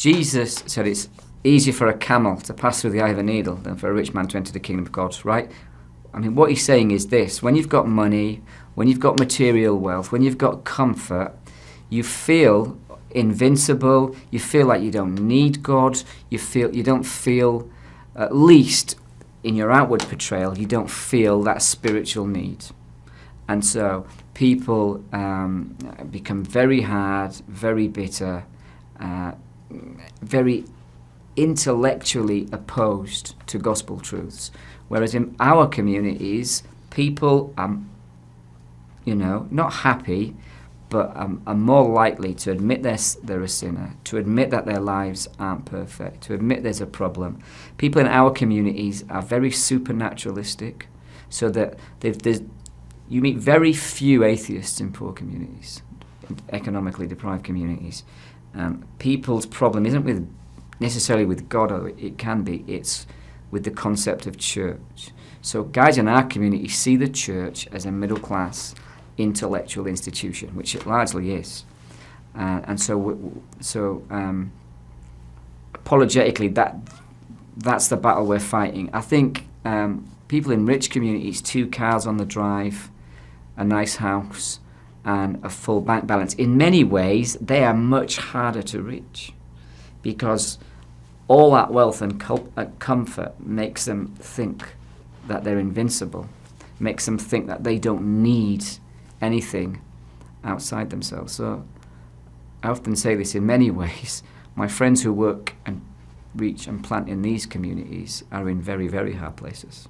Jesus said it's easier for a camel to pass through the eye of a needle than for a rich man to enter the kingdom of God, right? I mean, what he's saying is this: when you've got money, when you've got material wealth, when you've got comfort, you feel invincible, you feel like you don't need God, you don't feel, at least in your outward portrayal, you don't feel that spiritual need. And so people become very hard, very bitter, very intellectually opposed to gospel truths. Whereas in our communities, people are, not happy, but are more likely to admit they're a sinner, to admit that their lives aren't perfect, to admit there's a problem. People in our communities are very supernaturalistic, so that you meet very few atheists in poor communities, economically deprived communities. People's problem isn't necessarily with God, or it can be, it's with the concept of church. So guys in our community see the church as a middle class intellectual institution, which it largely is. And so apologetically, that's the battle we're fighting. I think people in rich communities, 2 cars on the drive, a nice house, and a full bank balance, in many ways, they are much harder to reach, because all that wealth and comfort makes them think that they're invincible, makes them think that they don't need anything outside themselves. So I often say this: in many ways, my friends who work and reach and plant in these communities are in very, very hard places.